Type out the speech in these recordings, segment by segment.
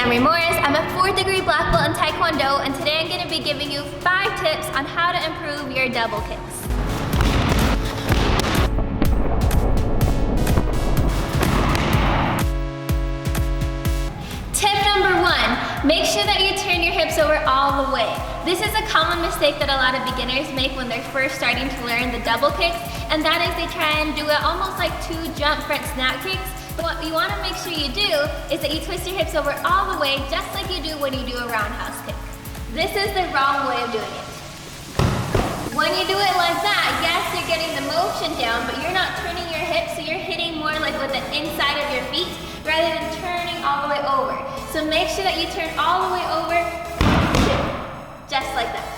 Samery. I'm a 4th degree black belt in Taekwondo, and today I'm going to be giving you 5 tips on how to improve your double kicks. Tip number 1, make sure that you turn your hips over all the way. This is a common mistake that a lot of beginners make when they're first starting to learn the double kicks, and that is they try and do it almost like 2 jump front snap kicks. But what you want to make sure you do is that you twist your hips over all the way, just like you do when you do a roundhouse kick. This is the wrong way of doing it. When you do it like that, yes, you're getting the motion down, but you're not turning your hips, so you're hitting more like with the inside of your feet rather than turning all the way over. So make sure that you turn all the way over, just like that.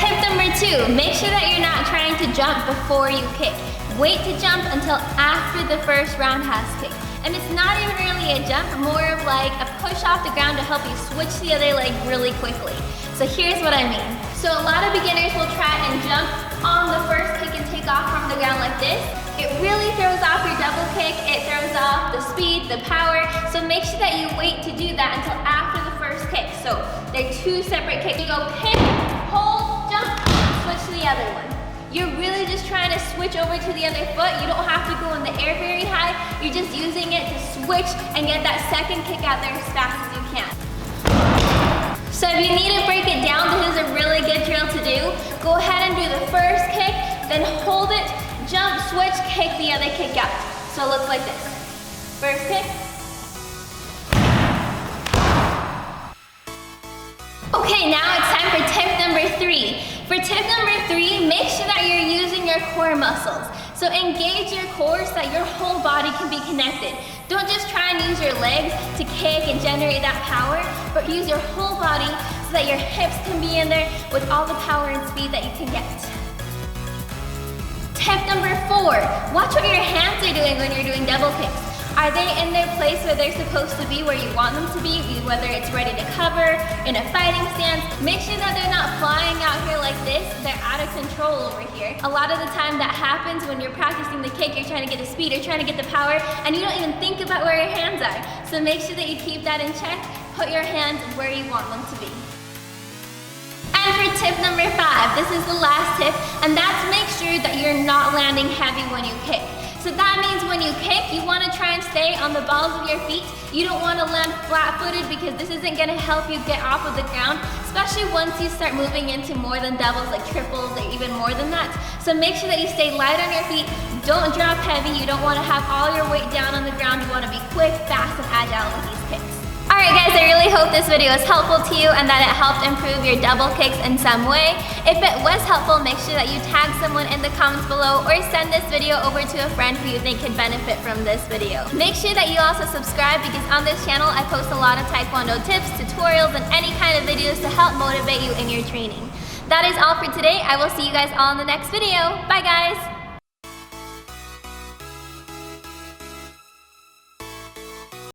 Tip number 2, make sure that you're not trying to jump before you kick. Wait to jump until after the first roundhouse kick. And it's not even really a jump, more of like a push off the ground to help you switch the other leg really quickly. So here's what I mean. So a lot of beginners will try and jump on the first kick and take off from the ground like this. It really throws off your double kick, it throws off the speed, the power, so make sure that you wait to do that until after the first kick. So they're 2 separate kicks. You go kick, hold, jump, switch to the other one. You're really just trying to switch over to the other foot. You don't have to go in the air very high. You're just using it to switch and get that second kick out there as fast as you can. So if you need to break it down, this is a really good drill to do. Go ahead and do the first kick, then hold it, jump, switch, kick the other kick out. So it looks like this. First kick. Okay, now it's time for tip number 3. For tip number 3, make sure that you're using your core muscles. So engage your core so that your whole body can be connected. Don't just try and use your legs to kick and generate that power, but use your whole body so that your hips can be in there with all the power and speed that you can get. Tip number 4, watch what your hands are doing when you're doing double kicks. Are they in their place where they're supposed to be, where you want them to be, whether it's ready to cover, in a fighting stance? Make sure that they're not flying out here like this, they're out of control over here. A lot of the time that happens when you're practicing the kick, you're trying to get the speed, you're trying to get the power, and you don't even think about where your hands are. So make sure that you keep that in check, put your hands where you want them to be. And for tip number 5, this is the last tip, and that's make sure that you're not landing heavy when you kick. So that means when you kick, you want to try and stay on the balls of your feet. You don't want to land flat-footed because this isn't going to help you get off of the ground, especially once you start moving into more than doubles, like triples or even more than that. So make sure that you stay light on your feet. Don't drop heavy. You don't want to have all your weight down on the ground. You want to be quick, fast, and agile with these kicks. Alright guys, I really hope this video was helpful to you and that it helped improve your double kicks in some way. If it was helpful, make sure that you tag someone in the comments below or send this video over to a friend who you think could benefit from this video. Make sure that you also subscribe because on this channel I post a lot of Taekwondo tips, tutorials, and any kind of videos to help motivate you in your training. That is all for today. I will see you guys all in the next video. Bye guys!